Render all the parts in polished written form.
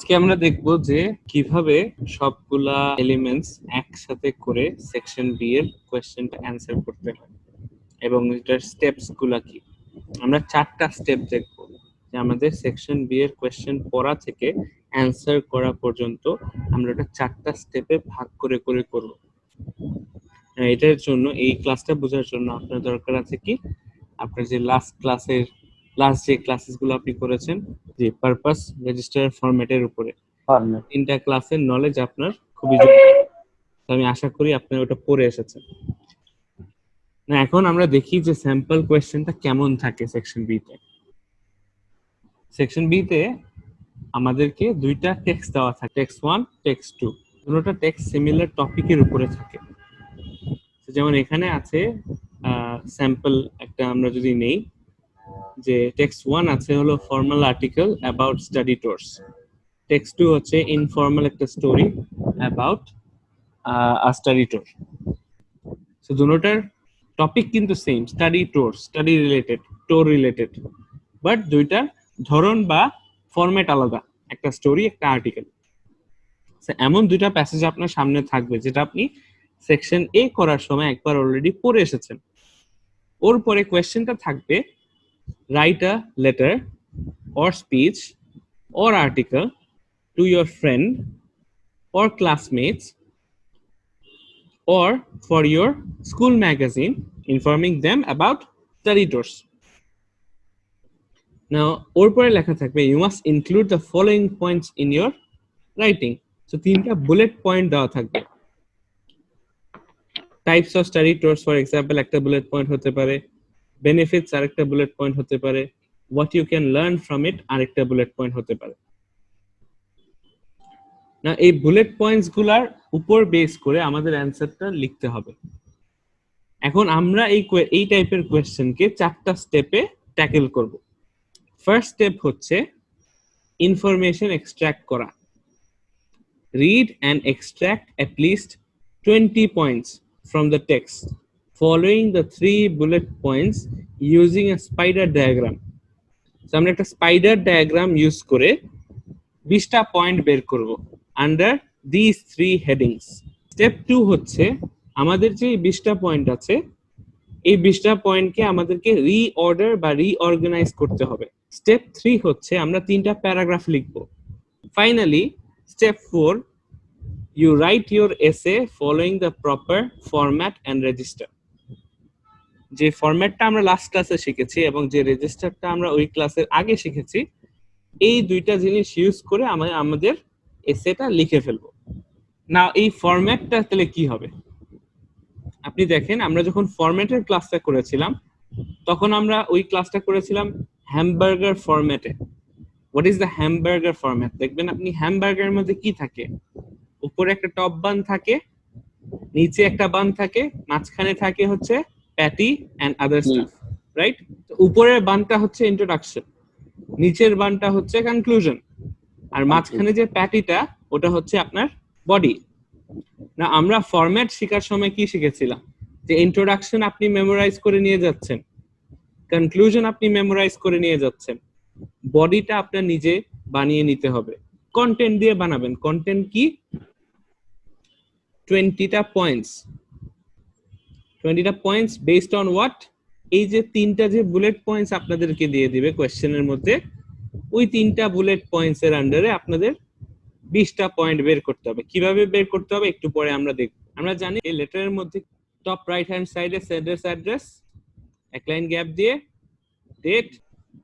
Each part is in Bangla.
আজকে আমরা দেখব যে কিভাবে সবগুলা এলিমেন্টস একসাথে করে সেকশন বি এর কোশ্চেনটা অ্যান্সার করতে হয় এবং এটার স্টেপস গুলা কি। আমরা 4টা স্টেপ দেখব যে আমাদের সেকশন বি এর কোশ্চেন পড়া থেকে অ্যান্সার করা পর্যন্ত আমরা এটা 4টা স্টেপে ভাগ করে করে করব। এটার জন্য এই ক্লাসটা বোঝার জন্য আপনার দরকার আছে কি, আপনার যে লাস্ট যে ক্লাসেসগুলো আপনি করেছেন যে পারপাস রেজিস্টার ফরম্যাটের উপরে 3টা ক্লাসের নলেজ আপনার খুবই জরুরি। আমি আশা করি আপনি ওটা পড়ে এসেছেন। না, এখন আমরা দেখি যে স্যাম্পল কোয়েশ্চেনটা কেমন থাকে সেকশন বি তে। সেকশন বি তে আমাদেরকে দুইটা টেক্সট দেওয়া থাকে, টেক্সট 1, টেক্সট 2। দুটোটা টেক্সট সিমিলার টপিকের উপরে থাকে। যেমন এখানে আছে স্যাম্পল একটা আমরা যদি নেই, যে টেক্সট 1 আছে হলো formal article about study tours, text 2 হচ্ছে ইনফর্মাল একটা story about a study tour. So দুটোটার টপিক কিন্তু same, study tour, study related, tour related, but দুইটার ধরন বা ফরম্যাট আলাদা, একটা স্টোরি একটা আর্টিকেল। এমন দুইটা প্যাসেজ আপনার সামনে থাকবে যেটা আপনি সেকশন এ করার সময় একবার অলরেডি পড়ে এসেছেন। ওর পরে কোয়েশ্চেনটা থাকবে write a letter or speech or article to your friend or classmates or for your school magazine informing them about study tours. Now, ওর পরে লেখা থাকবে you must include the following points in your writing. So 3টা বুলেট পয়েন্ট দেওয়া থাকবে। Types of study tours for example একটা বুলেট পয়েন্ট হতে পারে, বেনিফিটস আরেকটা বুলেট পয়েন্ট হতে পারে, what you can learn from it আরেকটা বুলেট পয়েন্ট হতে পারে। না, এই বুলেট পয়েন্টস গুলার উপর বেস করে আমাদের অ্যান্সারটা লিখতে হবে। এখন আমরা এই টাইপের কোয়েশ্চেনকে 4টা স্টেপে ট্যাকেল করব। ফার্স্ট স্টেপ হচ্ছে ইনফরমেশন এক্সট্রাক্ট করা। Read and extract at least 20 points from the text following the 3 bullet points using a spider diagram. So আমরা একটা স্পাইডার ডায়াগ্রাম ইউজ করে 20টা পয়েন্ট বের করব আন্ডার দিস 3 হেডিংস। স্টেপ 2 হচ্ছে আমাদের যে 20টা পয়েন্ট আছে এই 20টা পয়েন্টকে আমাদেরকে রিঅর্ডার বা রিঅর্গানাইজ করতে হবে। স্টেপ 3 হচ্ছে আমরা 3টা প্যারাগ্রাফ লিখব। Finally step 4, you write your essay following the proper format and register. যে ফরম্যাটটা আমরা লাস্ট ক্লাসে শিখেছি এবং যে রেজিস্টারটা আমরা ওই ক্লাসের আগে শিখেছি, এই দুইটা জিনিস ইউজ করে আমাদের এসেটা লিখে ফেলবো। না, এই ফরম্যাটটা তাহলে কি হবে আপনি দেখেন, আমরা যখন ফরম্যাটের ক্লাসটা করেছিলাম তখন আমরা ওই ক্লাসটা করেছিলাম হ্যামবার্গার ফরম্যাটে। What is the hamburger format? দেখবেন আপনি হ্যামবার্গারের মধ্যে কি থাকে, উপরে একটা টপ বান থাকে, নিচে একটা বান থাকে, মাঝখানে থাকে হচ্ছে patty and other stuff, right? উপরের বানটা হচ্ছে ইন্ট্রোডাকশন, নিচের বানটা হচ্ছে কনক্লুশন, আর মাঝখানে যে প্যাটিটা ওটা হচ্ছে আপনার বডি। না, আমরা ফরম্যাট শেখার সময় কি শিখেছিলাম, যে ইন্ট্রোডাকশন আপনি মেমোরাইজ করে নিয়ে যাচ্ছেন, কনক্লুশন আপনি মেমোরাইজ করে নিয়ে যাচ্ছেন, বডিটা আপনার নিজে বানিয়ে নিতে হবে। কন্টেন্ট দিয়ে বানাবেন। কন্টেন্ট কি? 20টা পয়েন্টস বেসড অন হোয়াট? এই যে 3টা যে বুলেট পয়েন্টস আপনাদেরকে দিয়ে দিবে কোয়েশ্চেনের মধ্যে, ওই 3টা বুলেট পয়েন্টস এর আন্ডারে আপনাদের 20টা পয়েন্ট বের করতে হবে। কিভাবে বের করতে হবে একটু পরে আমরা দেখব। আমরা জানি এই লেটারের মধ্যে টপ রাইট হ্যান্ড সাইডে সেন্ডার্স অ্যাড্রেস, এক লাইন গ্যাপ দিয়ে ডেট,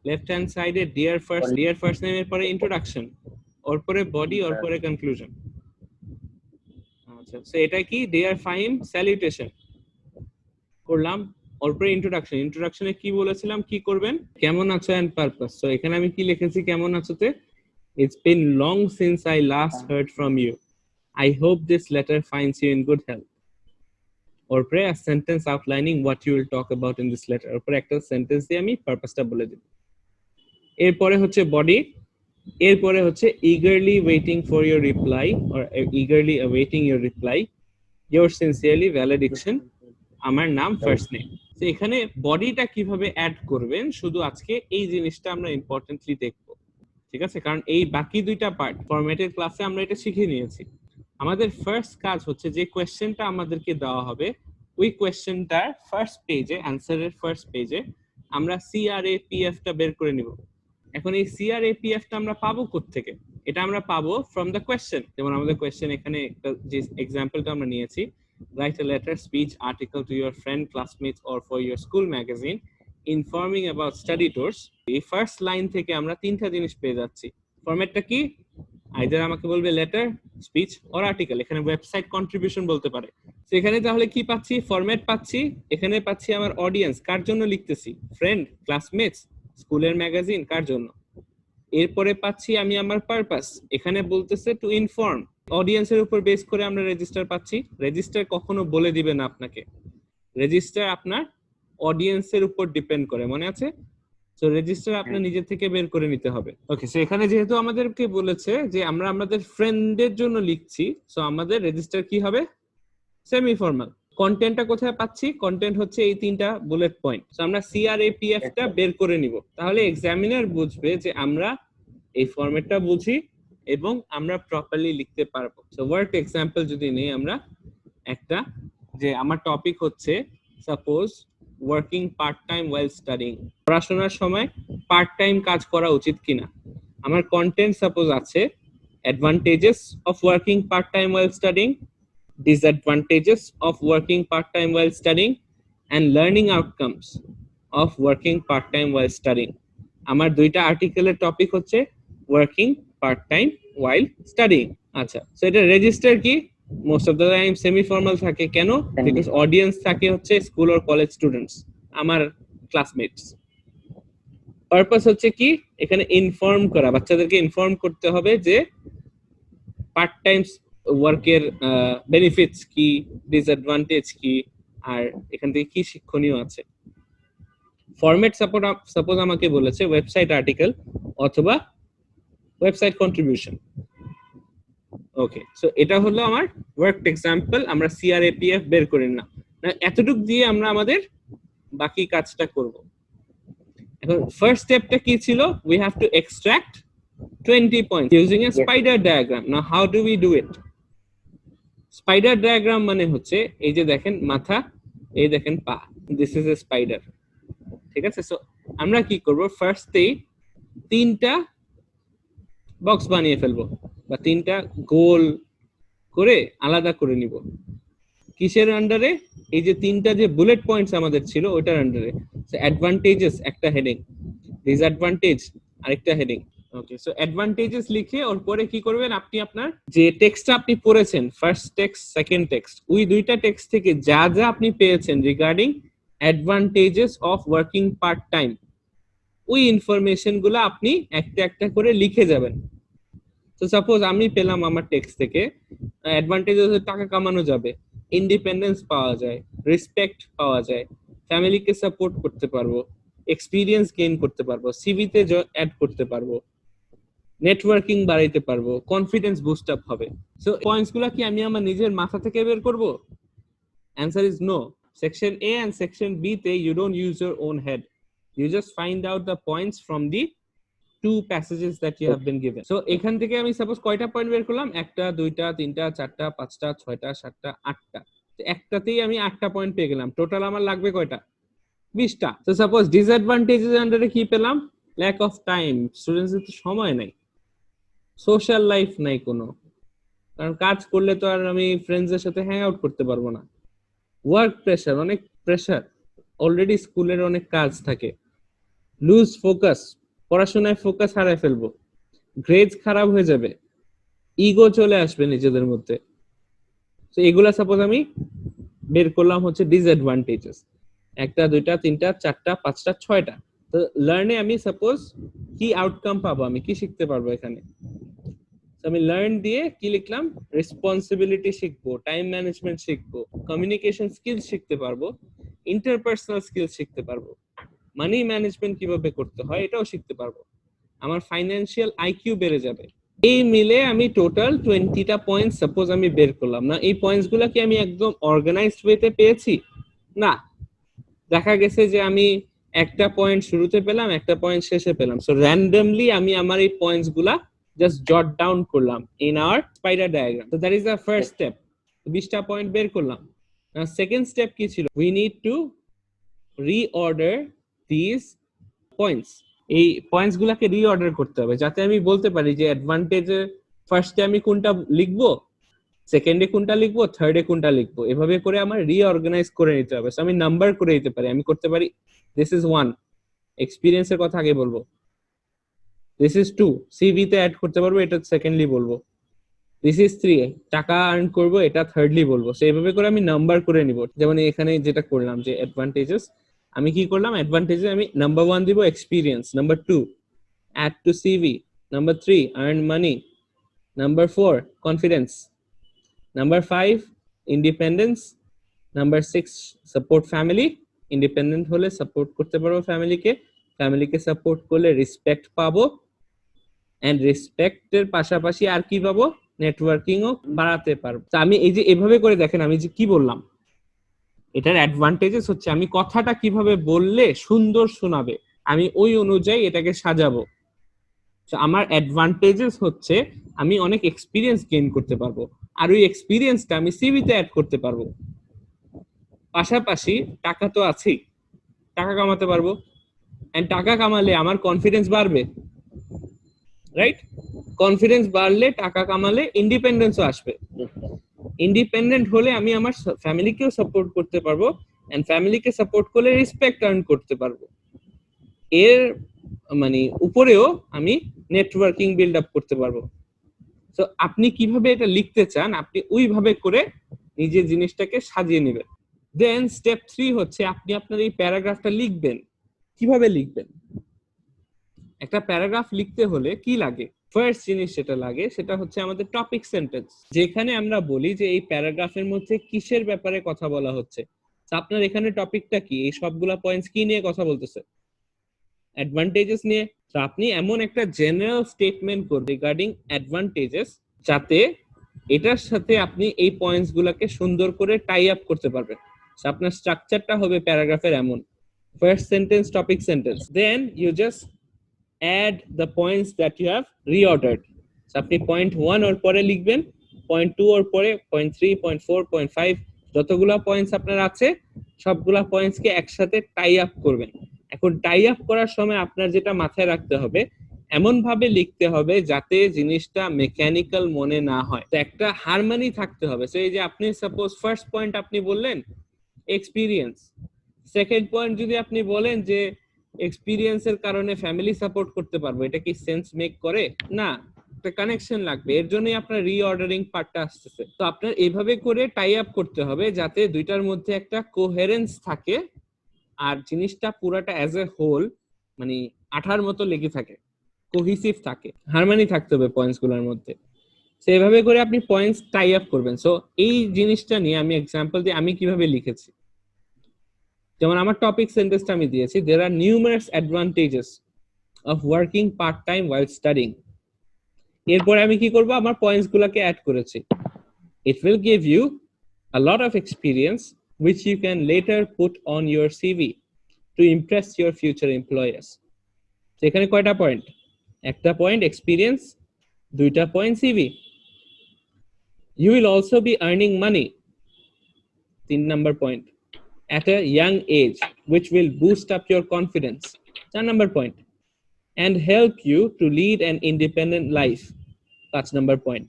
লেফট হ্যান্ড সাইডে ডিয়ার ফার্স্ট নেমের পরে ইন্ট্রোডাকশন, ওর পরে বডি, ওর পরে কনক্লুশন। আচ্ছা, সো এটা কি? ডিয়ার ফাহিম স্যালুটেশন করলাম, ওর পরে ইন্ট্রোডাকশনে কি বলেছিলাম কি করবেন? কেমন আছো এন্ড পারপাস। সো এখানে আমি কি লিখেছি কেমন আছোতে? It's been long since I last heard from you. I hope this letter finds you in good health. Or pray a sentence outlining what you will talk about in this letter. Or pray একটা সেন্টেন্স দিয়ে আমি পারপাসটা বলে দেব। এরপরে হচ্ছে বডি, এরপরে হচ্ছে eagerly waiting for your reply or eagerly awaiting your reply. Yours sincerely valediction, আমার নাম ফার্স্ট নেম। তো এখানে বডিটা কিভাবে অ্যাড করবেন শুধু আজকে এই জিনিসটা আমরা ইম্পর্টেন্টলি দেখব। ঠিক আছে, কারণ এই বাকি দুইটা পার্ট ফরম্যাটের ক্লাসে আমরা এটা শিখে নিয়েছি। আমাদের ফার্স্ট কাজ হচ্ছে যে কোয়েশ্চেনটা আমাদেরকে দেওয়া হবে ওই কোয়েশ্চেনটার ফার্স্ট পেজে, অ্যান্সারের ফার্স্ট পেজে আমরা CRAPF টা বের করে নিব। এখন এই CRAPF টা আমরা পাবো কোত্থেকে? এটা আমরা পাবো ফ্রম দ্য কোয়েশ্চেন। যেমন আমাদের কোয়েশ্চেন এখানে একটা যে এক্সাম্পলটা আমরা নিয়েছি, write a letter, speech, article to your friend, classmates or for your school magazine informing about study tours। এই ফার্স্ট লাইন থেকে আমরা তিনটা জিনিস পেয়ে যাচ্ছি। ফরম্যাটটা কি? আইদার আমাকে বলবে লেটার, স্পিচ অর আর্টিকেল, এখানে ওয়েবসাইট কন্ট্রিবিউশন বলতে পারে। সেখানে তাহলে কি পাচ্ছি? ফরম্যাট পাচ্ছি, এখানে পাচ্ছি আমার অডিয়েন্স, কার জন্য লিখতেছি, ফ্রেন্ড, ক্লাসমেটস, স্কুলের ম্যাগাজিন, কার জন্য। এরপরে পাচ্ছি আমি আমার পারপাস, এখানে বলতেছে টু ইনফর্ম, অডিয়েন্সের উপর বেস করে আমরা রেজিস্টার পাচ্ছি। রেজিস্টার কখনো বলে দিবে না আপনাকে, রেজিস্টার আপনার অডিয়েন্সের উপর ডিপেন্ড করে, মনে আছে? সো রেজিস্টার আপনার নিজে থেকে বের করে নিতে হবে। ওকে, সো এখানে যেহেতু আমাদেরকে বলেছে যে আমরা আমাদের ফ্রেন্ডের জন্য লিখছি, সো আমাদের রেজিস্টার কি হবে? Semi formal. কন্টেন্টটা কোথায় পাচ্ছি? কন্টেন্ট হচ্ছে এই তিনটা বুলেট পয়েন্ট। সো আমরা CRAPF টা বের করে নিব, তাহলে এক্সামিনার বুঝবে যে আমরা এই ফরম্যাটটা বুঝি এবং আমরা প্রপারলি লিখতে পারবো। সো ওয়ার্ক এক্সাম্পল যদি নেই আমরা একটা, যে আমার টপিক হচ্ছে সাপোজ ওয়ার্কিং পার্ট টাইম ওয়াইল স্টাডিং, পড়াশোনার সময় পার্ট টাইম কাজ করা উচিত কিনা। আমার কন্টেন্ট সাপোজ আছে advantages of working part time while studying, disadvantages of working part-time while studying and learning outcomes of working part-time while studying। আমার দুইটা আর্টিকেলের টপিক হচ্ছে working part-time while studying। আচ্ছা, সো এটা রেজিস্টার কি? Most of the time semi formal থাকে। কেন? বিকজ অডিয়েন্স থাকে হচ্ছে স্কুল অর কলেজ স্টুডেন্টস, আমার ক্লাসমেটস। পারপাস হচ্ছে কি? এখানে ইনফর্ম করা, বাচ্চাদেরকে ইনফর্ম করতে হবে যে পার্ট টাইম ওয়ার্কের বেনিফিটস কি, ডিসঅ্যাডভান্টেজ কি, আর এখান থেকে কি শিক্ষণীয় আছে। ফরম্যাট সাপোজ আমাকে বলেছে ওয়েবসাইট আর্টিকেল অথবা ওয়েবসাইট কন্ট্রিবিউশন। ওকে, সো এটা হলো আমার ওয়ার্ক এক্সাম্পল। আমরা CRAPF বের করে না, এতটুক দিয়ে আমরা আমাদের বাকি কাজটা করব। এখন ফার্স্ট স্টেপটা কি ছিল? We have to extract 20 points using a spider diagram. Now how do we do it? Spider diagram মানে হচ্ছে এই যে দেখেন মাথা, এই দেখেন পা, দিস ইজ এ স্পাইডার। ঠিক আছে, সো আমরা কি করব? ফার্স্টেই তিনটা বক্স বানিয়ে ফেলবো বা তিনটা গোল করে আলাদা করে নিব। কিসের আন্ডারে? এই যে তিনটা যে বুলেট পয়েন্টস আমাদের ছিল ওইটার আন্ডারে। সো অ্যাডভান্টেজেস একটা হেডিং, ডিসঅ্যাডভান্টেজ আরেকটা হেডিং। ওকে, সো অ্যাডভান্টেজেস লিখে ওর পরে কি করবেন? আপনি আপনার যে টেক্সটটা আপনি পড়েছেন, ফার্স্ট টেক্সট, সেকেন্ড টেক্সট, ওই দুইটা টেক্সট থেকে যা যা আপনি পেয়েছেন regarding advantages of working part time, ওই ইনফরমেশন গুলো আপনি একটা একটা করে লিখে যাবেন। তো সাপোজ আমি পেলাম আমার টেক্সট থেকে অ্যাডভান্টেজেস, টাকা কামানো যাবে, ইন্ডিপেন্ডেন্স পাওয়া যায়, রেসপেক্ট পাওয়া যায়, ফ্যামিলিকে সাপোর্ট করতে পারবো, এক্সপিরিয়েন্স গেইন করতে পারবো, সিভিতে অ্যাড করতে পারবো, নেটওয়ার্কিং বাড়াইতে পারবো, কনফিডেন্স বুস্ট আপ হবে। সো পয়েন্টস গুলা কি আমি আমার নিজের মাথা থেকে বের করব? Answer is no. Section A and section B তে you don't use your own head, you just find out the points from the two passages that you have been given. So এখান থেকে আমি সাপোজ কয়টা পয়েন্ট বের করলাম? একটা, দুইটা, তিনটা, চারটা, পাঁচটা, ছয়টা, সাতটা, আটটা। একটাতেই আমি 8টা পয়েন্ট পেয়ে গেলাম। টোটাল আমার লাগবে কয়টা? 20টা। তো সাপোজ ডিসঅ্যাডভান্টেজেস আন্ডারে কি পেলাম? ল্যাক অফ টাইম, স্টুডেন্টসদের তো সময় নাই, সোশ্যাল লাইফ নাই কোনো, কারণ কাজ করলে তো আর আমি ফ্রেন্ডসদের সাথে হ্যাং আউট করতে পারবো না। ওয়ার্ক প্রেশার, অনেক প্রেশার, অলরেডি স্কুলের অনেক কাজ থাকে। লুজ ফোকাস, পড়াশোনায় ফোকাস হারায় ফেলবো, গ্রেডস খারাপ হয়ে যাবে, ইগো চলে আসবে নিজেদের মধ্যে। তো এগুলা সাপোজ আমি বের করলাম হচ্ছে ডিসঅ্যাডভান্টেজেস। একটা, দুইটা, তিনটা, চারটা, পাঁচটা, ছয়টা। তো লার্নে আমি সাপোজ কি আউটকাম পাবো, আমি কি শিখতে পারবো এখানে? আমি লার্ন দিয়ে কি লিখলাম? রেসপন্সিবিলিটি শিখবো, টাইম ম্যানেজমেন্ট শিখবো, কমিউনিকেশন স্কিলস শিখতে পারবো, ইন্টারপার্সোনাল স্কিলস শিখতে পারবো, মানি ম্যানেজমেন্ট কিভাবে করতে হয় এটাও শিখতে পারবো, আমার ফাইন্যান্সিয়াল আইকিউ বেড়ে যাবে। এই মিলে আমি টোটাল 20টা পয়েন্ট সাপোজ আমি বের করলাম। না, এই পয়েন্টস গুলা কি আমি একদম অর্গানাইজড ওয়েতে পেয়েছি? না, দেখা গেছে যে আমি একটা পয়েন্ট শুরুতে পেলাম, একটা পয়েন্ট শেষে পেলাম। সো র্যান্ডমলি আমি আমার এই পয়েন্টস গুলা জাস্ট জট ডাউন করলাম ইন আওয়ার স্পাইডার ডায়াগ্রাম। তো that is the first step. 20টা পয়েন্ট বের করলাম। সেকেন্ড স্টেপ কি ছিল? We need to reorder this points. এই পয়েন্টস গুলাকে রিঅর্ডার করতে হবে যাতে আমি বলতে পারি যে অ্যাডভান্টেজে ফার্স্টে আমি কোনটা লিখবো, সেকেন্ডে কোনটা লিখবো, থার্ডে কোনটা লিখবো। এভাবে করে আমার রিঅর্গানাইজ করে নিতে হবে। আমি নাম্বার করে দিতে পারি। আমি করতে পারি দিস ইজ 1, এক্সপিরিয়েন্সের কথা আগে বলবো। দিস ইজ 2, সিভি তে অ্যাড করতে পারবো, এটা সেকেন্ডলি বলবো। দিস ইজ 3, টাকা আর্ন করবো, এটা থার্ডলি বলবো। সো এইভাবে করে আমি নাম্বার করে নিব। যেমন এখানে যেটা করলাম যে অ্যাডভান্টেজেস, আমি কি করলাম? অ্যাডভান্টেজে আমি নাম্বার 1 দিব experience, number 2 add to CV, number 3 earn money, number 4 confidence, number 5 independence, number 6 support family. Independent হলে সাপোর্ট করতে পারবো ফ্যামিলিকে, ফ্যামিলিকে সাপোর্ট করলে রেসপেক্ট পাবো, এন্ড রেসপেক্টের পাশাপাশি আর কি পাবো? নেটওয়ার্কিংও বাড়াতে পারবো। তো আমি এই যে এভাবে করে দেখেন আমি যে কি বললাম, এটার অ্যাডভান্টেজেস হচ্ছে আমি কথাটা কিভাবে বললে সুন্দর শোনাবে, আমি ওই অনুযায়ী এটাকে সাজাবো। আমার অ্যাডভান্টেজেস হচ্ছে আমি অনেক এক্সপিরিয়েন্স গেইন করতে পারবো, আর ওই এক্সপিরিয়েন্সটা আমি সিভিতে অ্যাড করতে পারবো। পাশাপাশি টাকা তো আছেই, টাকা কামাতে পারবো, এন্ড টাকা কামালে আমার কনফিডেন্স বাড়বে, রাইট? কনফিডেন্স বাড়লে, টাকা কামালে ইন্ডিপেন্ডেন্সও আসবে। ইন্ডিপেন্ডেন্ট হলে আমি আমার ফ্যামিলিকেও সাপোর্ট করতে পারবো, এন্ড ফ্যামিলিকে সাপোর্ট করলে রেসপেক্ট আর্ন করতে পারবো। এর মানে উপরেও আমি নেটওয়ার্কিং বিল্ড আপ করতে পারবো। তো আপনি কিভাবে এটা লিখতে চান, আপনি ওইভাবে করে নিজের জিনিসটাকে সাজিয়ে নেবেন। দেন স্টেপ 3 হচ্ছে আপনি আপনার এই প্যারাগ্রাফটা লিখবেন। কিভাবে লিখবেন? একটা প্যারাগ্রাফ লিখতে হলে কি লাগে? ফার্স্ট জিনিস যেটা লাগে সেটা হচ্ছে আমাদের টপিক সেন্টেন্স, যেখানে আমরা বলি যে এই প্যারাগ্রাফের মধ্যে কিসের ব্যাপারে কথা বলা হচ্ছে। আপনার এখানে টপিকটা কি? এই সবগুলা পয়েন্টস কি নিয়ে কথা বলতেছে? অ্যাডভান্টেজেস নিয়ে। তো আপনি এমন একটা জেনারেল স্টেটমেন্ট করবেন রিগার্ডিং অ্যাডভান্টেজেস, যাতে এটার সাথে আপনি এই পয়েন্টস গুলাকে সুন্দর করে টাই আপ করতে পারবেন। আপনার স্ট্রাকচারটা হবে প্যারাগ্রাফের এমন: first sentence, topic sentence, then you just add the points that you have reordered. So আপনি পয়েন্ট 1 ওর পরে লিখবেন, পয়েন্ট 2 ওর পরে, পয়েন্ট 3, পয়েন্ট 4, পয়েন্ট 5, যতগুলা পয়েন্টস আপনার আছে সবগুলা পয়েন্টস কে একসাথে টাই আপ করবেন। এখন টাই আপ করার সময় আপনার যেটা মাথায় রাখতে হবে, এমন ভাবে লিখতে হবে যাতে জিনিসটা মেকানিক্যাল মনে না হয়। তো একটা হারমোনি থাকতে হবে। সো এই যে আপনি সাপোজ ফার্স্ট পয়েন্ট আপনি বললেন এক্সপিরিয়েন্স, সেকেন্ড পয়েন্ট যদি আপনি বলেন যে এক্সপিরিয়েন্সের কারণে ফ্যামিলি সাপোর্ট করতে পারবো, এটা কি সেন্স মেক করে? না, একটা কানেকশন লাগবে। এর জন্যই আপনার রিঅর্ডারিং পার্টটা আসতেছে। তো আপনার এইভাবে করে টাই আপ করতে হবে যাতে দুইটার মধ্যে একটা কোহেরেন্স থাকে, আর জিনিসটা পুরাটা অ্যাজ এ হোল মানে আঠার মতো লেগে থাকে, কোহিসিভ থাকে, হারমোনি থাকতে হবে পয়েন্টস গুলোর মধ্যে। তো এইভাবে করে আপনি পয়েন্টস টাই আপ করবেন। সো এই জিনিসটা নিয়ে আমি এক্সাম্পল দিয়ে আমি কিভাবে লিখেছি। যেমন আমার টপিক সেন্টেন্সটা আমি দিয়েছি, there are numerous advantages of working part time while studying। এরপরে আমি কি করব? আমার পয়েন্টস গুলোকে অ্যাড করেছি। it will give you a lot of experience which you can later put on your CV to impress your future employers। এখানে কয়টা পয়েন্ট? একটা পয়েন্ট এক্সপিরিয়েন্স, দুইটা point CV. you will also be earning money, 3 number point, at a young age, which will boost up your confidence, 4 number point, and help you to lead an independent life, 5 number point।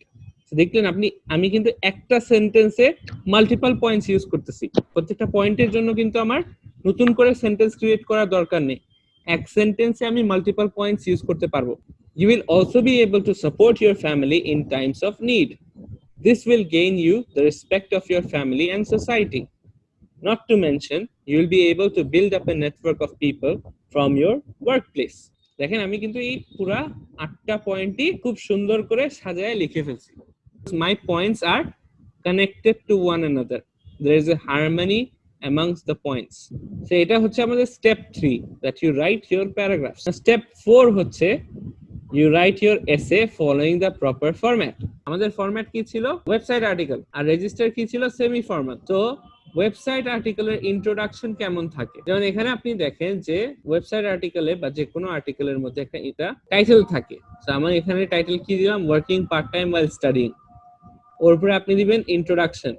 দেখলেন আপনি, আমি কিন্তু একটা সেন্টেন্সে মাল্টিপল পয়েন্টস ইউজ করতেছি। প্রত্যেকটা পয়েন্টের জন্য কিন্তু আমার নতুন করে সেন্টেন্স ক্রিয়েট করার দরকার নেই, এক সেন্টেন্সে আমি মাল্টিপল পয়েন্টস ইউজ করতে পারবো। You will also be able to support your family in times of need. This will gain you the respect of your family and society. Not to mention, you will be able to build up a network of people from your workplace। দেখেন আমি কিন্তু এই পুরা 8টা পয়েন্টই খুব সুন্দর করে সাজায় লিখে ফেলছি। My points are connected to one another. There is a harmony amongst the points. So এটা হচ্ছে আমাদের step 3, that you write your paragraphs. Step 4 হচ্ছে you write your essay following the proper format. আমাদের ফরম্যাট কি ছিল? Website article. আর রেজিস্টার কি ছিল? Semi format. তো ওয়েবসাইট আর্টিকেলের ইন্ট্রোডাকশন কেমন থাকে, যেমন এখানে আপনি দেখেন যে ওয়েবসাইট আর্টিকেলে বা যে কোনো আর্টিকেলের মধ্যে একটা এটা টাইটেল থাকে। তো আমার এখানে টাইটেল কি দিলাম, ওয়ার্কিং পার্ট টাইম ওয়াইল স্টাডিং। ওর উপরে আপনি দিবেন ইন্ট্রোডাকশন।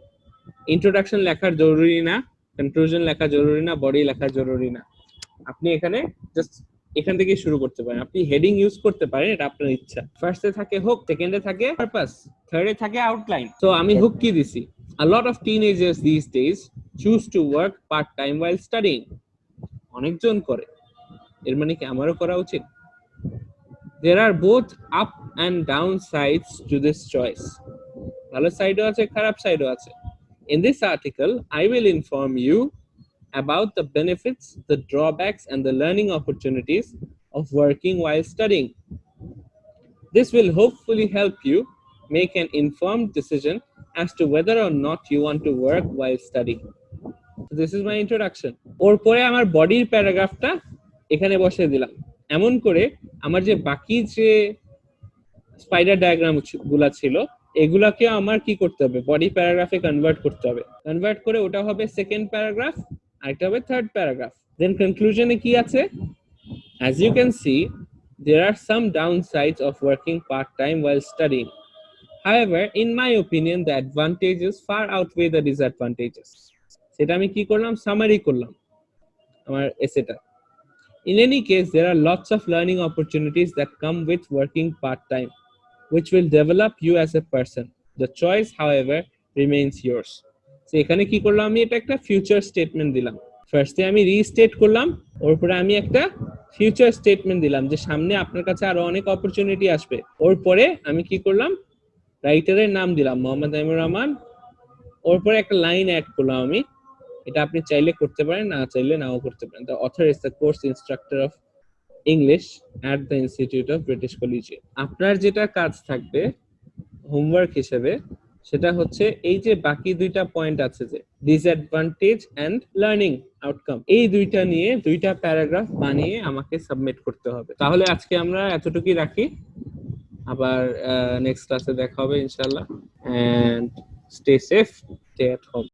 ইন্ট্রোডাকশন লেখার জরুরি না, কনক্লুশন লেখা জরুরি না, বডি লেখা জরুরি না। আপনি এখানে জাস্ট এখান থেকে শুরু করতে পারেন। আপনি হেডিং ইউজ করতে পারেন, এটা আপনার ইচ্ছা। ফার্স্টে থাকে হুক, সেকেন্ডে থাকে পারপাস, থার্ডে থাকে আউটলাইন। তো আমি হুক কি দিছি, a lot of teenagers these days choose to work part time while studying. অনেকজন করে, এর মানে কি আমারও করা উচিত? There are both up and down sides to this choice. ভালো সাইডও আছে, খারাপ সাইডও আছে। In this article, I will inform you about the benefits, the drawbacks, and the learning opportunities of working while studying. This will hopefully help you make an informed decision as to whether or not you want to work while studying. So this is my introduction. ওর পরে আমার বডির প্যারাগ্রাফটা এখানে বসিয়ে দিলাম। এমন করে আমার যে বাকি যে স্পাইডার ডায়াগ্রাম গুলা ছিল এগুলাকে আমার কি করতে হবে, বডি প্যারাগ্রাফে কনভার্ট করতে হবে। কনভার্ট করে ওটা হবে সেকেন্ড প্যারাগ্রাফ, আর এটা হবে থার্ড প্যারাগ্রাফ। দেন কনক্লুশনে কি আছে, as you can see there are some downsides of working part-time while studying. However, in my opinion the advantages far outweigh the disadvantages. সেটা আমি কি করলাম, সামারি করলাম আমার এসেটা। In any case, there are lots of learning opportunities that come with working part-time, which will develop you as a person. The choice, however, remains yours. So এখানে কি করলাম, আমি এটা একটা ফিউচার স্টেটমেন্ট দিলাম। ফার্স্টে আমি রিস্টেট করলাম, ওর পরে আমি একটা ফিউচার স্টেটমেন্ট দিলাম যে সামনে আপনার কাছে আরো অনেক অপরচুনিটি আসবে। ওর পরে আমি কি করলাম, রাইটারের নাম দিলাম মোহাম্মদ আমিনুর রহমান। ওর পরে একটা লাইন অ্যাড করলাম আমি, এটা আপনি চাইলে করতে পারেন, না চাইলে নাও করতে পারেন। The author is the course instructor of English at the Institute of British Collegiate. আপনার যেটা কাজ থাকবে হোমওয়ার্ক হিসেবে সেটা হচ্ছে এই যে বাকি দুইটা পয়েন্ট আছে যে ডিসঅ্যাডভান্টেজ এন্ড লার্নিং আউটকাম, এই দুইটা নিয়ে দুইটা প্যারাগ্রাফ বানিয়ে আমাকে সাবমিট করতে হবে। তাহলে আজকে আমরা এতটুকুই রাখি, আবার নেক্সট ক্লাসে দেখা হবে ইনশাআল্লাহ। And stay safe, stay at home.